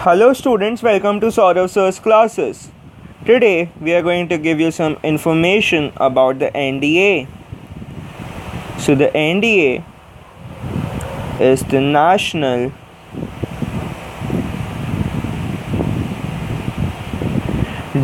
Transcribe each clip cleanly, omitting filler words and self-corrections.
Hello students, welcome to Sourav Sir's classes. Today we are going to give you some information about the NDA. So the NDA is the National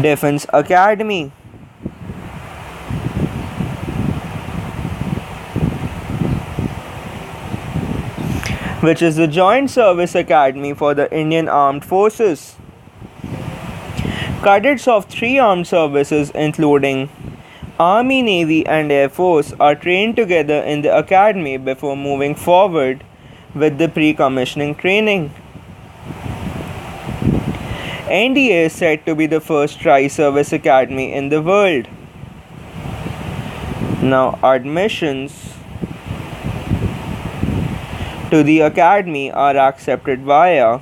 Defense Academy. Which is the Joint Service Academy for the Indian Armed Forces. Cadets of three armed services including Army, Navy and Air Force are trained together in the academy before moving forward with the pre-commissioning training. NDA is said to be the first tri-service academy in the world. Now admissions to the academy are accepted via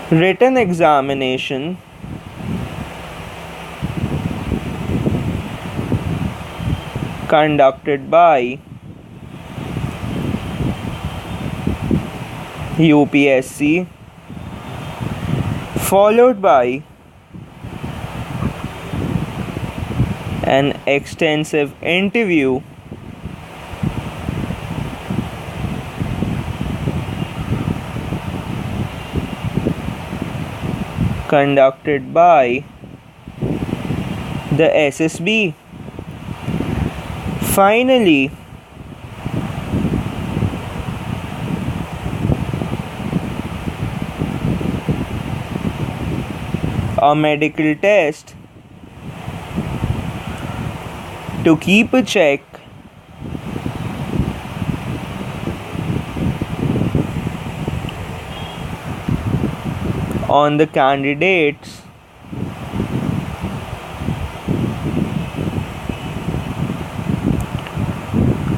written examination, conducted by UPSC, followed by an extensive interview conducted by the SSB. Finally, a medical test to keep a check on the candidates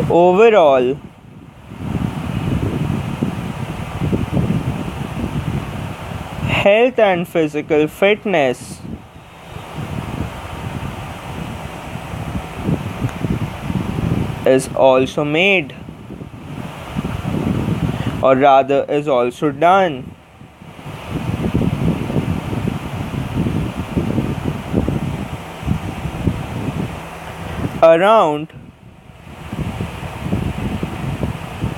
overall health and physical fitness. Is also made, or rather is also done. Around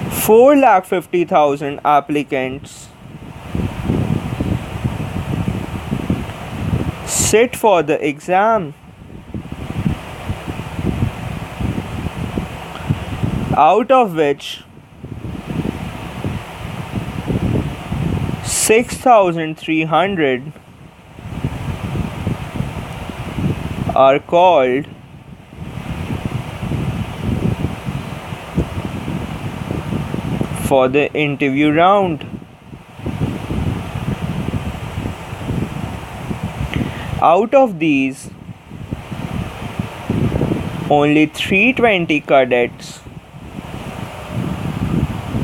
4,50,000 applicants sit for the exam, out of which 6,300 are called for the interview round. Out of these, only 320 cadets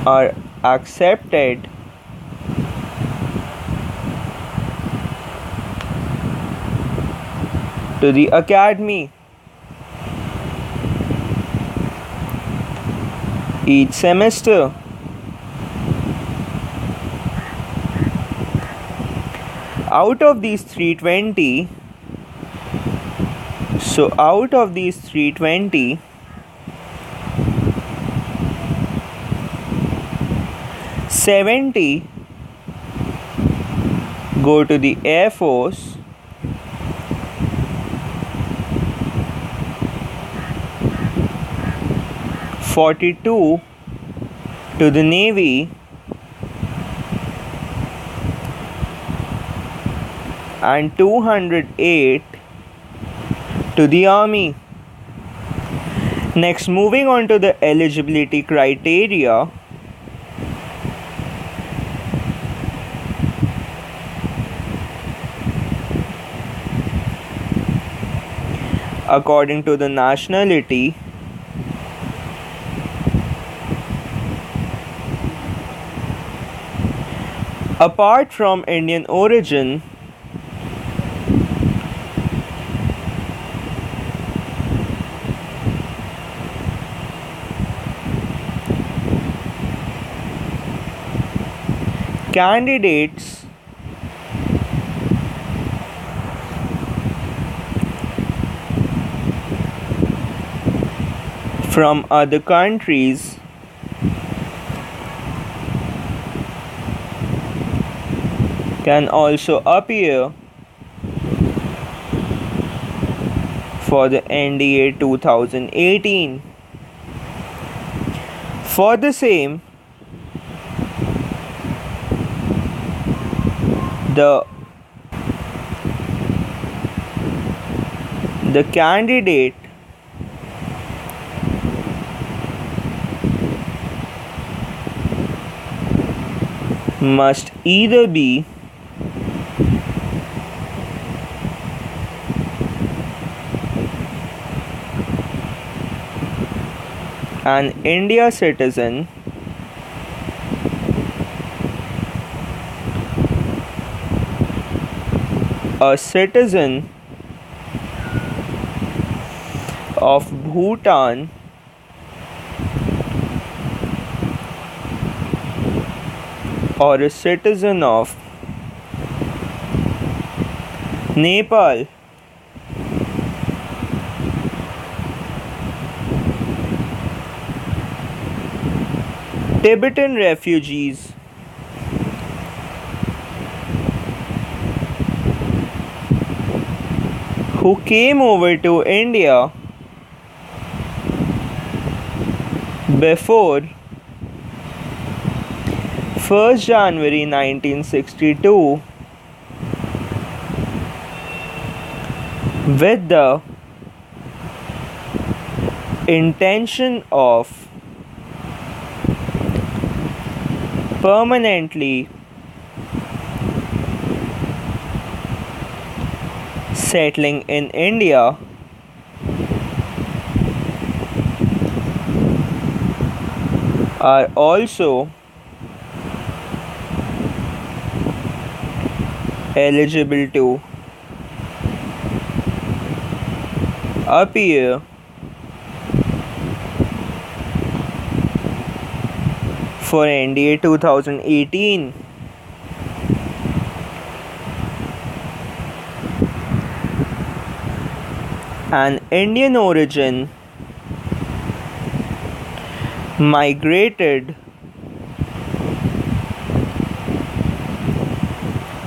are accepted to the academy each semester. Out of these 320, 70 go to the Air Force, 42 to the Navy, and 208 to the Army. Next, moving on to the eligibility criteria. According to the nationality, apart from Indian origin, candidates from other countries can also appear for the NDA 2018. For the same, the candidate must either be an India citizen, a citizen of Bhutan, or a citizen of Nepal. Tibetan refugees who came over to India before 1st January 1962 with the intention of permanently settling in India are also eligible to appear for NDA 2018. An Indian origin migrated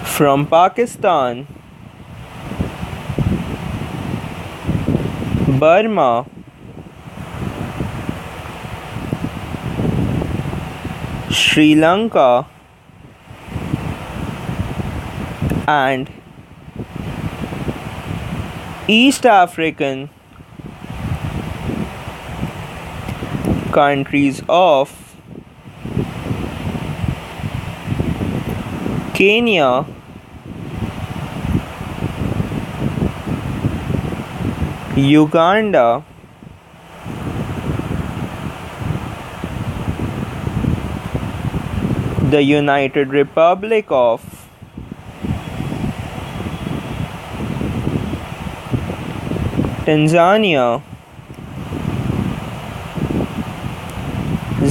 from Pakistan, Burma, Sri Lanka, and East African countries of Kenya, Uganda, the United Republic of Tanzania,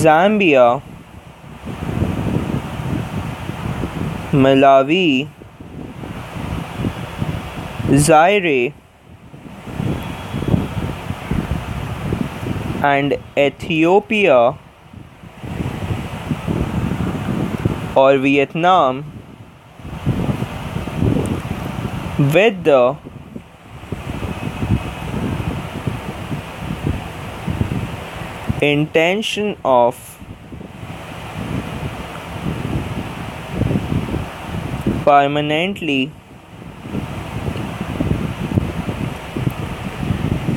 Zambia, Malawi, Zaire, and Ethiopia or Vietnam with the intention of permanently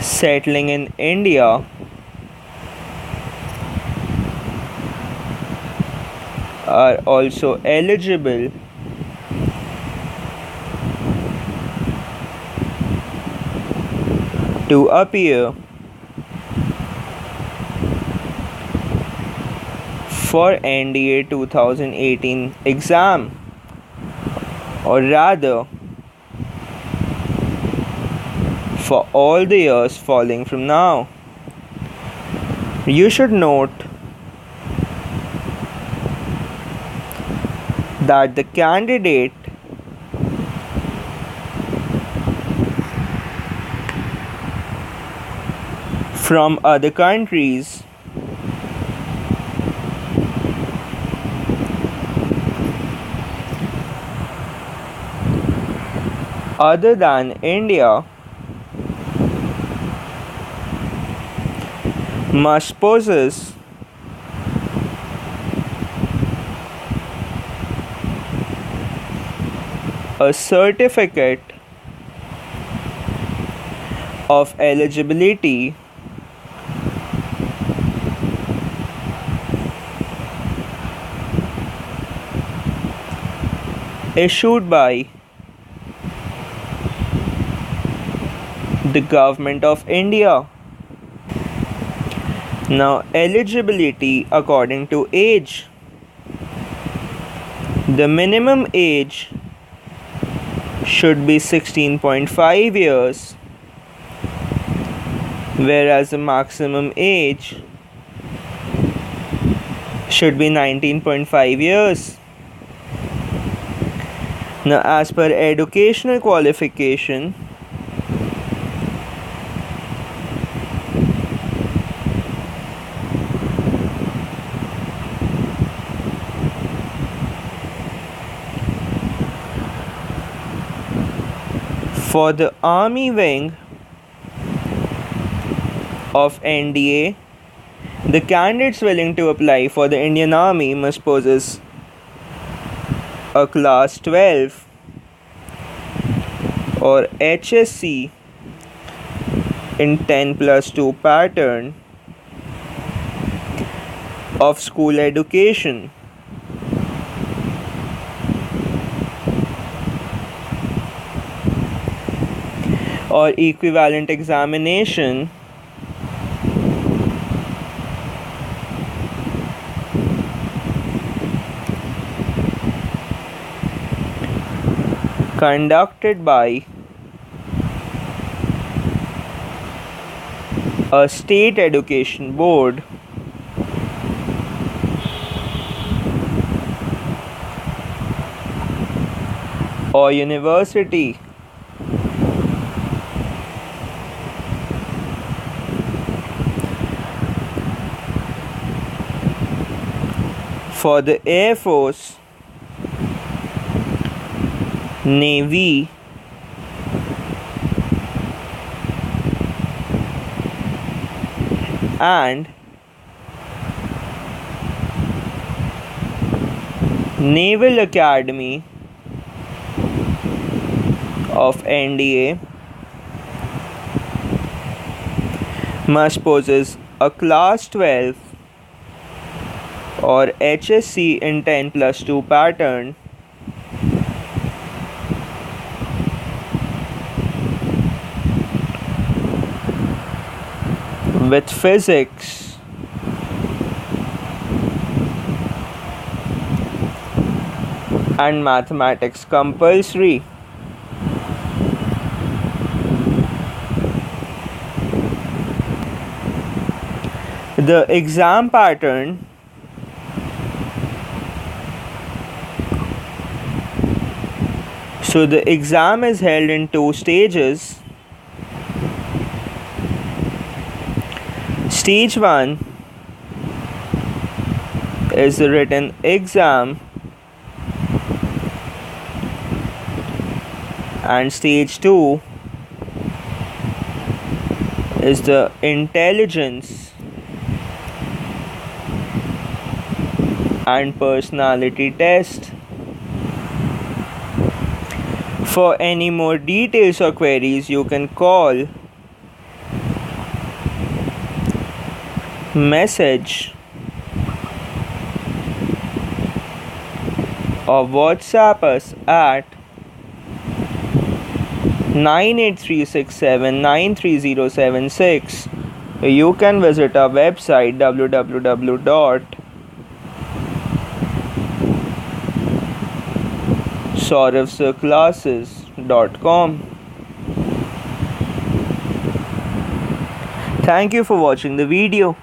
settling in India are also eligible to appear for NDA 2018 exam, or rather for all the years following from now. You should note that the candidate from other countries other than India must possess a certificate of eligibility issued by the Government of India. Now, eligibility according to age. The minimum age should be 16.5 years, whereas the maximum age should be 19.5 years. Now, as per educational qualification, for the Army wing of NDA, the candidates willing to apply for the Indian Army must possess a class 12 or HSC in 10+2 pattern of school education. Or equivalent examination conducted by a state education board or university. For the Air Force, Navy, and Naval Academy of NDA must possess a class 12 or HSC in 10+2 pattern with physics and mathematics compulsory. The exam pattern So the exam is held in 2 stages. Stage 1 is the written exam and stage 2 is the intelligence and personality test. For any more details or queries, you can call, message, or WhatsApp us at 98367930076. You can visit our website www.souravclasses.com. Thank you for watching the video.